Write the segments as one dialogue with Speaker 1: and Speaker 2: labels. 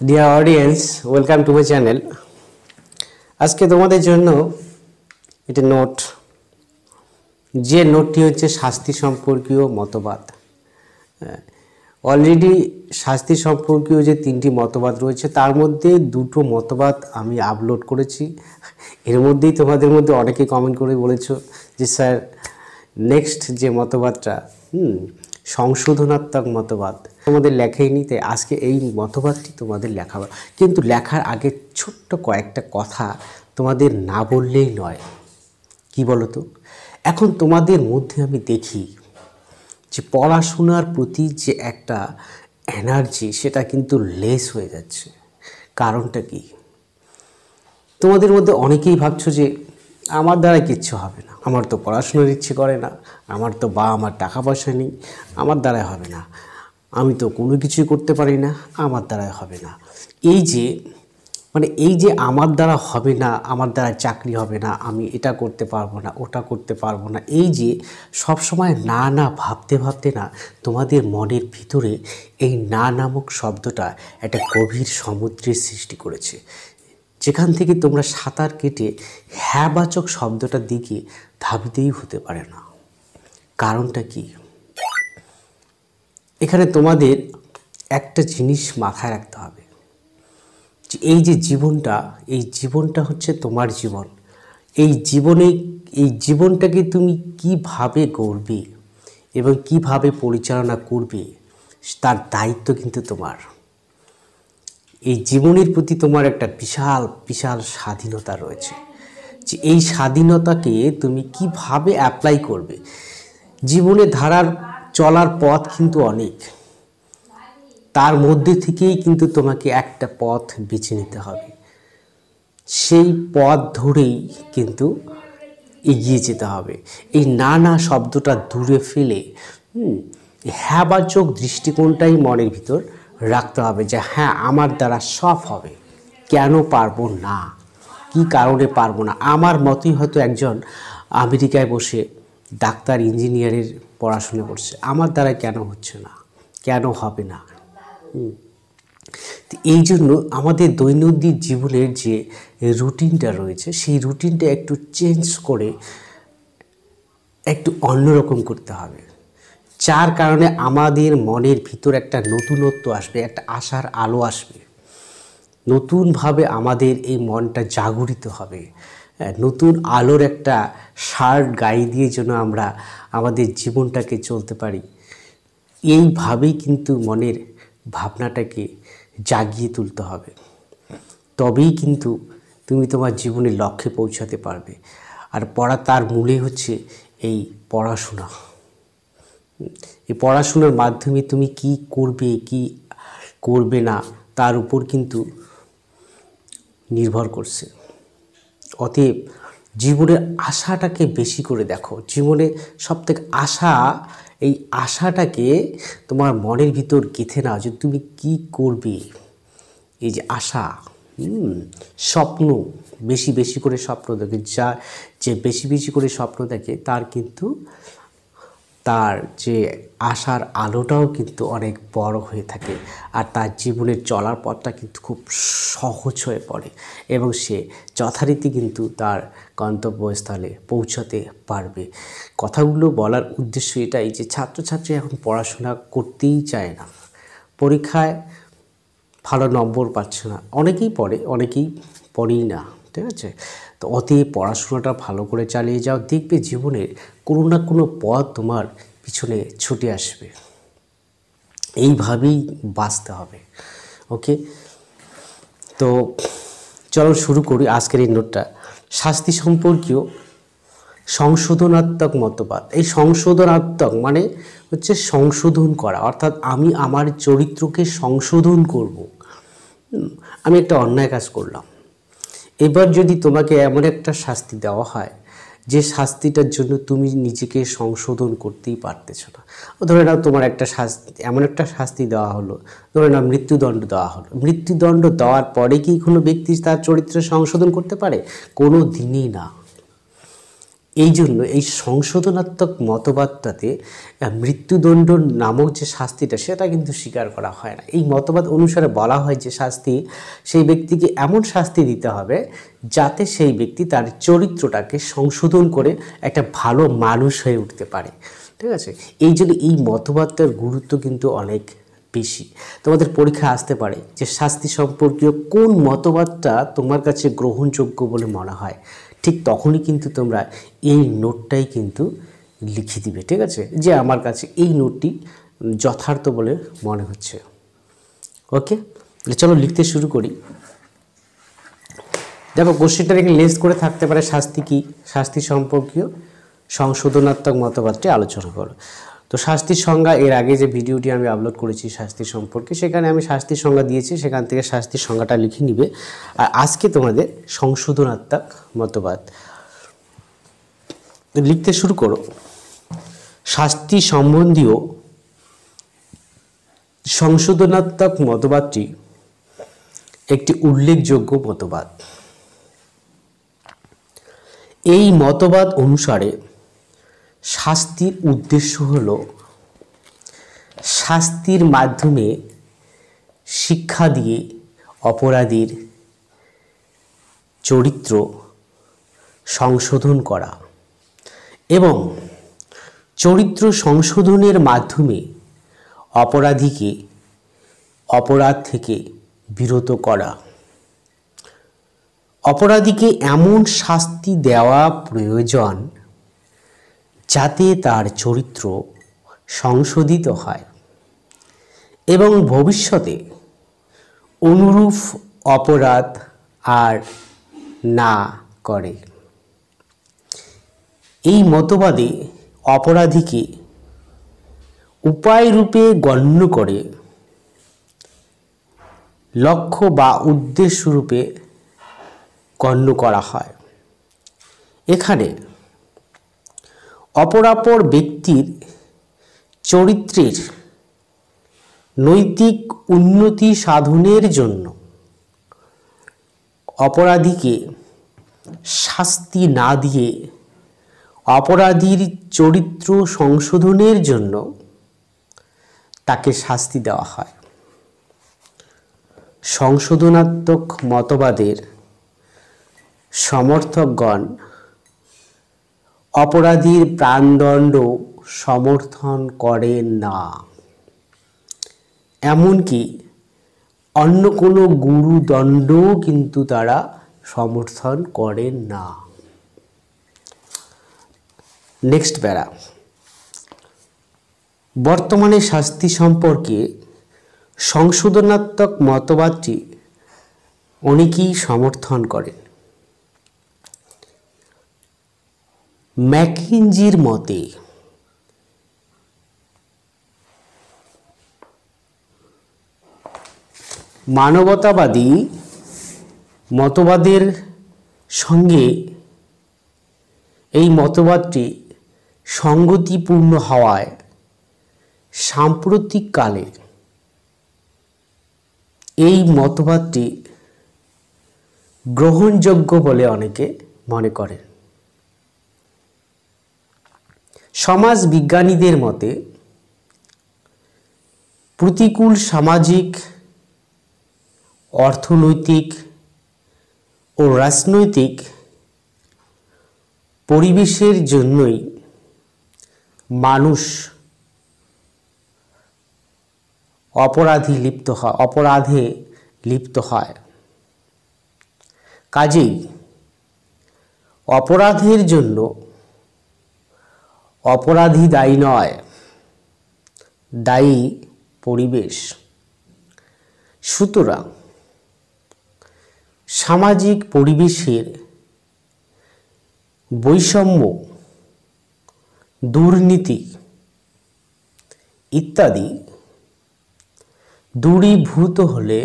Speaker 1: Dear audience, welcome to my channel. আজকে তোমাদের জন্য একটা নোট, যে নোটটি হচ্ছে শাস্তি সম্পর্কীয় মতবাদ। অলরেডি শাস্তি সম্পর্কীয় যে 3টি মতবাদ রয়েছে তার মধ্যে 2টো মতবাদ আমি আপলোড করেছি। এর মধ্যেই তোমাদের মধ্যে অনেকে কমেন্ট করে বলেছো যে স্যার নেক্সট যে মতবাদটা সংশোধনাত্মক মতবাদ তোমাদের লেখাইনি, তাই আজকে এই মতবাদটি তোমাদের লেখাবো। কিন্তু লেখার আগে ছোট্ট কয়েকটা কথা তোমাদের না বললেই নয়। কি বলো তো, এখন তোমাদের মধ্যে আমি দেখি যে পড়াশোনার প্রতি যে একটা এনার্জি সেটা কিন্তু লেস হয়ে যাচ্ছে। কারণটা কি? তোমাদের মধ্যে অনেকেই ভাবছো যে আমার দ্বারা কিচ্ছু হবে না, আমার তো পড়াশোনার ইচ্ছে করে না, আমার তো আমার টাকা পয়সা নেই, আমার দ্বারাই হবে না, আমি তো কোনো কিছুই করতে পারি না, আমার দ্বারাই হবে না। এই যে আমার দ্বারা হবে না, আমার দ্বারা চাকরি হবে না, আমি এটা করতে পারবো না, ওটা করতে পারবো না, এই যে সবসময় না না ভাবতে ভাবতে না তোমাদের মনের ভিতরে এই না নামক শব্দটা একটা গভীর সমুদ্রের সৃষ্টি করেছে, যেখান থেকে তোমরা সাঁতার কেটে হ্যাঁবাচক শব্দটার দিকে ধাবিতেই হতে পারে না। কারণটা কি? এখানে তোমাদের একটা জিনিস মাথায় রাখতে হবে যে এই যে জীবনটা হচ্ছে তোমার জীবন। এই জীবনটাকে তুমি কিভাবে গড়বে এবং কিভাবে পরিচালনা করবে তার দায়িত্ব কিন্তু তোমার। এই জীবনের প্রতি তোমার একটা বিশাল বিশাল স্বাধীনতা রয়েছে, যে এই স্বাধীনতাকে তুমি কিভাবে অ্যাপ্লাই করবে। জীবনে ধারার চলার পথ কিন্তু অনেক, তার মধ্যে থেকেই কিন্তু তোমাকে একটা পথ বেছে নিতে হবে। সেই পথ ধরেই কিন্তু এগিয়ে যেতে হবে। এই না না শব্দটা দূরে ফেলে হ্যাঁবাচক দৃষ্টিকোণটাই মনের ভিতর রাখতে হবে, যে হ্যাঁ আমার দ্বারা সব হবে। কেন পারবো না, কি কারণে পারবো না? আমার মতোই হয়তো একজন আমেরিকায় বসে ডাক্তার ইঞ্জিনিয়ারের পড়াশোনা করছে, আমার দ্বারা কেন হচ্ছে না, কেন হবে না? এই জন্য আমাদের দৈনন্দিন জীবনের যে রুটিনটা রয়েছে সেই রুটিনটা একটু চেঞ্জ করে একটু অন্যরকম করতে হবে, যার কারণে আমাদের মনের ভিতর একটা নতুনত্ব আসবে, একটা আশার আলো আসবে, নতুনভাবে আমাদের এই মনটা জাগরিত হবে, নতুন আলোর একটা শার্ট গায়ে দিয়ে যেন আমরা আমাদের জীবনটাকে চলতে পারি। এইভাবেই কিন্তু মনের ভাবনাটাকে জাগিয়ে তুলতে হবে, তবেই কিন্তু তুমি তোমার জীবনের লক্ষ্যে পৌঁছাতে পারবে। আর তার মূলে হচ্ছে এই পড়াশোনা। এই পড়াশোনার মাধ্যমে তুমি কি করবে কি করবে না তার উপর কিন্তু নির্ভর করছে। অতএব জীবনের আশাটাকে বেশি করে দেখো। জীবনে সবথেকে এই আশাটাকে তোমার মনের ভিতর গেঁথে নাও, যে তুমি কি করবে। এই যে আশা, স্বপ্ন, বেশি বেশি করে স্বপ্ন দেখে, যে বেশি বেশি করে স্বপ্ন দেখে তার কিন্তু তার যে আশার আলোটাও কিন্তু অনেক বড় হয়ে থাকে, আর তার জীবনের চলার পথটা কিন্তু খুব সহজ হয়ে পড়ে এবং সে যথারীতি কিন্তু তার গন্তব্যস্থলে পৌঁছাতে পারবে। কথাগুলো বলার উদ্দেশ্য এটাই যে ছাত্রছাত্রী এখন পড়াশোনা করতেই চায় না, পরীক্ষায় ভালো নম্বর পাচ্ছে না, অনেকেই পড়ে অনেকেই পড়েই না, ঠিক আছে? তো অতএব পড়াশোনাটা ভালো করে চালিয়ে যাও, দেখবে জীবনের কোনো না কোনো পথ তোমার পিছনে ছুটে আসবে। এইভাবেই বাঁচতে হবে। ওকে, তো চলো শুরু করি আজকের এই নোটটা। শাস্তি সম্পর্কীয় সংশোধনাত্মক মতবাদ। এই সংশোধনাত্মক মানে হচ্ছে সংশোধন করা, অর্থাৎ আমি আমার চরিত্রকে সংশোধন করব। আমি একটা অন্যায় কাজ করলাম, এবার যদি তোমাকে এমন একটা শাস্তি দেওয়া হয় যে শাস্তিটার জন্য তুমি নিজেকে সংশোধন করতেই পারতেছ না। ধরে নাও তোমার এমন একটা শাস্তি দেওয়া হলো, ধরে নাও মৃত্যুদণ্ড দেওয়া হলো। মৃত্যুদণ্ড দেওয়ার পরে কি কোনো ব্যক্তি তার চরিত্র সংশোধন করতে পারে? কোনো দিনই না। এই জন্য এই সংশোধনাত্মক মতবাদটাতে মৃত্যুদণ্ড নামক যে শাস্তিটা সেটা কিন্তু স্বীকার করা হয় না। এই মতবাদ অনুসারে বলা হয় যে শাস্তি সেই ব্যক্তিকে এমন শাস্তি দিতে হবে যাতে সেই ব্যক্তি তার চরিত্রটাকে সংশোধন করে একটা ভালো মানুষ হয়ে উঠতে পারে। ঠিক আছে, এই জন্য এই মতবাদটার গুরুত্ব কিন্তু অনেক বেশি। তোমাদের পরীক্ষা আসতে পারে যে শাস্তি সম্পর্কীয় কোন মতবাদটা তোমার কাছে গ্রহণযোগ্য বলে মনে হয়, ঠিক তখনই কিন্তু তোমরা এই নোটটাই কিন্তু লিখে দিবে। ঠিক আছে, যে আমার কাছে এই নোটটি যথার্থ বলে মনে হচ্ছে। ওকে, চলো লিখতে শুরু করি। দেখো কোশ্চেনটা এখানে লেস করে থাকতে পারে শাস্তি কি, শাস্তি সম্পর্কীয় সংশোধনাত্মক মতবাদটি আলোচনা করো। তো শাস্তির সংজ্ঞা এর আগে যে ভিডিওটি আমি আপলোড করেছি শাস্তি সম্পর্কে, সেখানে আমি শাস্তির সংজ্ঞা দিয়েছি, সেখান থেকে শাস্তির সংজ্ঞাটা লিখে নিবে। আর আজকে তোমাদের সংশোধনাত্মক মতবাদ লিখতে শুরু করো। শাস্তি সম্বন্ধীয় সংশোধনাত্মক মতবাদটি একটি উল্লেখযোগ্য মতবাদ। এই মতবাদ অনুসারে শাস্তির উদ্দেশ্য হল শাস্তির মাধ্যমে শিক্ষা দিয়ে অপরাধীর চরিত্র সংশোধন করা এবং চরিত্র সংশোধনের মাধ্যমে অপরাধীকে অপরাধ থেকে বিরত করা। অপরাধীকে এমন শাস্তি দেওয়া প্রয়োজন যাতে তার চরিত্র সংশোধিত হয় এবং ভবিষ্যতে অনুরূপ অপরাধ আর না করে। এই মতবাদে অপরাধীকে উপায় রূপে গণ্য করে লক্ষ্য বা উদ্দেশ্য রূপে গণ্য করা হয়। এখানে অপরাপর ব্যক্তির চরিত্রের নৈতিক উন্নতি সাধনের জন্য অপরাধীকে শাস্তি না দিয়ে অপরাধীর চরিত্র সংশোধনের জন্য তাকে শাস্তি দেওয়া হয়। সংশোধনাত্মক মতবাদের সমর্থকগণ অপরাধীর প্রাণদণ্ড সমর্থন করেন না, এমনকি অন্য কোনো গুরুদণ্ডও কিন্তু তারা সমর্থন করেন না। নেক্সট প্যারা। বর্তমানে শাস্তি সম্পর্কে সংশোধনাত্মক মতবাদটি অনেকেই সমর্থন করেন। ম্যাকিঞ্জির মতে মানবতাবাদী মতবাদের সঙ্গে এই মতবাদটি সঙ্গতিপূর্ণ হওয়ায় সাম্প্রতিককালে এই মতবাদটি গ্রহণযোগ্য বলে অনেকে মনে করেন। সমাজ বিজ্ঞানীদের মতে প্রতিকূল সামাজিক, অর্থনৈতিক ও রাজনৈতিক পরিবেশের জন্যই মানুষ অপরাধে লিপ্ত হয়। কাজেই অপরাধের জন্য অপরাধী দায়ী নয়, দায়ী পরিবেশ। সুতরাং সামাজিক পরিবেশের বৈষম্য, দুর্নীতি ইত্যাদি দূরীভূত হলে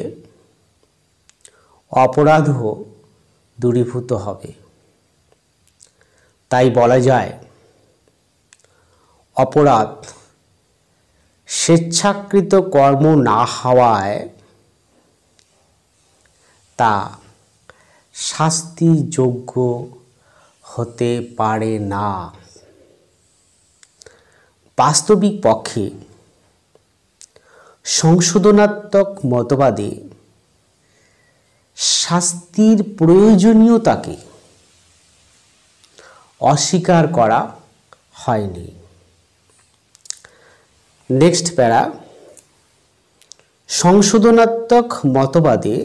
Speaker 1: অপরাধও দূরীভূত হবে। তাই বলা যায় অপরাধ স্বেচ্ছাকৃত কর্ম না হওয়ায় তা শাস্তিযোগ্য হতে পারে না। বাস্তবিক পক্ষে সংশোধনাত্মক মতবাদে শাস্তির প্রয়োজনীয়তাকে অস্বীকার করা হয়নি। নেক্সট প্যারা, সংশোধনাত্মক মতবাদে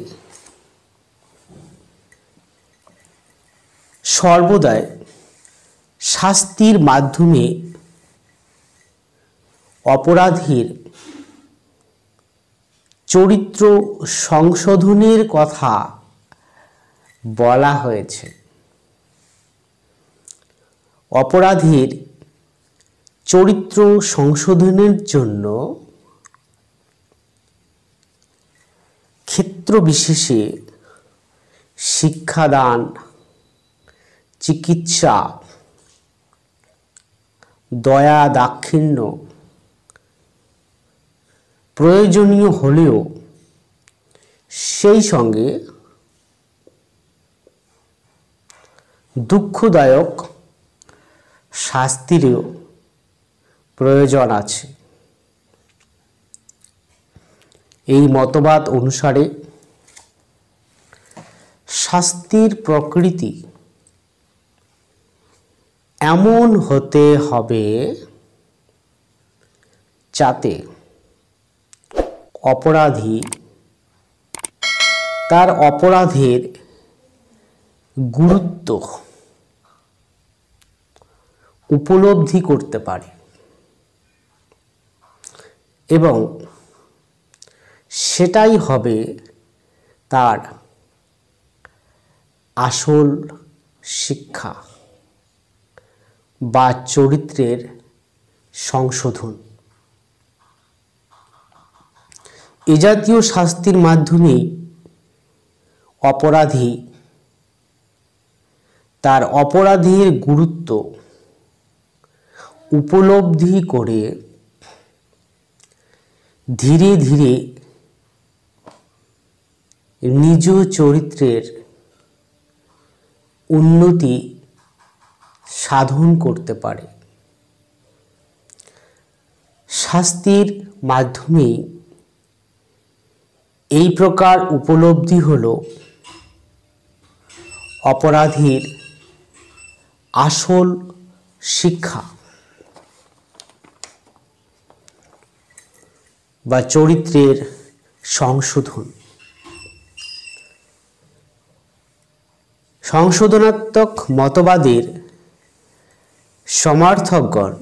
Speaker 1: সর্বদাই শাস্তির মাধ্যমে অপরাধীর চরিত্র সংশোধনের কথা বলা হয়েছে। অপরাধীর চরিত্র সংশোধনের জন্য ক্ষেত্র বিশেষে শিক্ষাদান, চিকিৎসা, দয়া দাক্ষিণ্য প্রয়োজনীয় হলেও সেই সঙ্গে দুঃখদায়ক শাস্তিরও প্রয়োজন আছে। এই মতবাদ অনুসারে শাস্তির প্রকৃতি এমন হতে হবে যাতে অপরাধী তার অপরাধের গুরুত্ব উপলব্ধি করতে পারে এবং সেটাই হবে তার আসল শিক্ষা বা চরিত্রের সংশোধন। এ জাতীয় শাস্তির মাধ্যমেই অপরাধী তার অপরাধের গুরুত্ব উপলব্ধি করে ধীরে ধীরে নিজ চরিত্রের উন্নতি সাধন করতে পারে। শাস্তির মাধ্যমেই এই প্রকার উপলব্ধি হলো অপরাধীর আসল শিক্ষা বা চরিত্রের সংশোধন। সংশোধনাত্মক মতবাদের সমর্থকগণ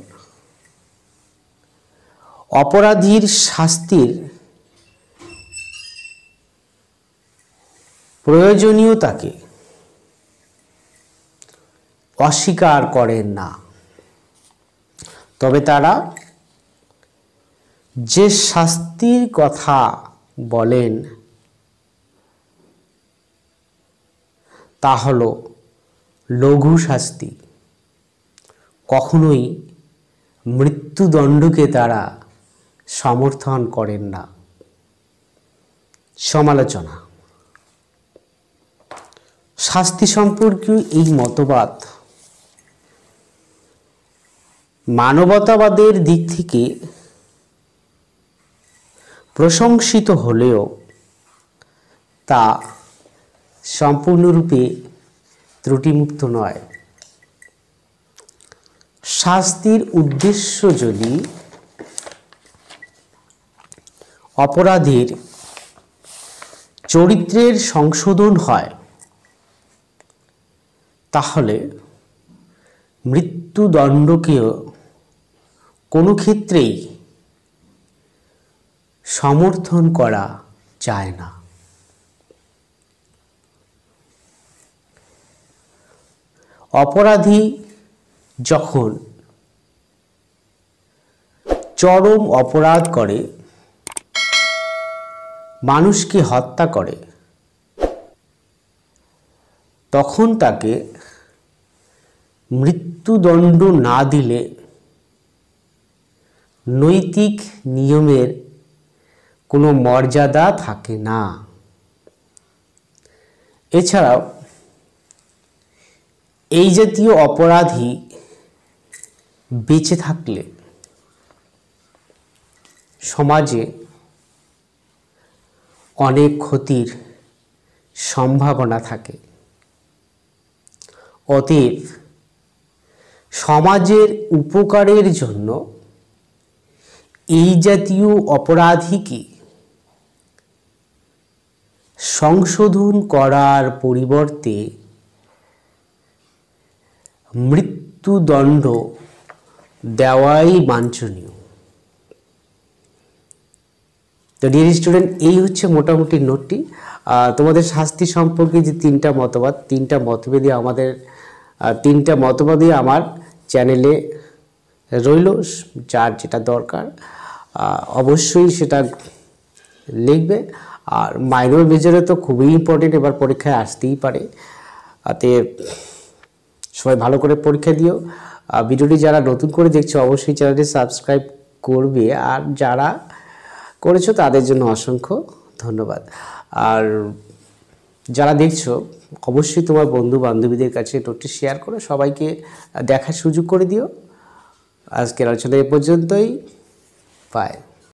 Speaker 1: অপরাধীর শাস্তির প্রয়োজনীয়তাকে অস্বীকার করেন না, তবে তারা যে শাস্তির কথা বলেন তা হল লঘু শাস্তি। কখনোই মৃত্যুদণ্ডকে তারা সমর্থন করেন না। সমালোচনা। শাস্তি সম্পর্কীয় এই মতবাদ মানবতাবাদের দিক থেকে প্রশংসিত হলেও তা সম্পূর্ণরূপে ত্রুটিমুক্ত নয়। শাস্তির উদ্দেশ্য যদি অপরাধীর চরিত্রের সংশোধন হয় তাহলে মৃত্যুদণ্ডকেও কোনো ক্ষেত্রেই সমর্থন করা যায় না। অপরাধী যখন চরম অপরাধ করে, মানুষকে হত্যা করে, তখন তাকে মৃত্যুদণ্ড না দিলে নৈতিক নিয়মের কোনো মর্যাদা থাকে না। এছাড়াও এই জাতীয় অপরাধী বেঁচে থাকলে সমাজে অনেক ক্ষতির সম্ভাবনা থাকে। অতএব সমাজের উপকারের জন্য এই জাতীয় অপরাধীকে সংশোধন করার পরিবর্তে মৃত্যুদণ্ড দেওয়াই বাঞ্ছনীয়। তো ডিয়ার স্টুডেন্ট, এই হচ্ছে মোটামুটি নোটটি। তোমাদের শাস্তি সম্পর্কে যে তিনটা মতভেদই আমার চ্যানেলে রইল। যার যেটা দরকার অবশ্যই সেটা লিখবে। আর মাইনর মেজরে তো খুবই ইম্পর্টেন্ট, এবার পরীক্ষায় আসতেই পারে। তাতে সবাই ভালো করে পরীক্ষা দিও। ভিডিওটি যারা নতুন করে দেখছো অবশ্যই চ্যানেলটি সাবস্ক্রাইব করবে, আর যারা করেছো তাদের জন্য অসংখ্য ধন্যবাদ। আর যারা দেখছো অবশ্যই তোমার বন্ধু বান্ধবীদের কাছে নোটটি শেয়ার করো, সবাইকে দেখার সুযোগ করে দিও। আজকের আলোচনা এ পর্যন্তই। বাই।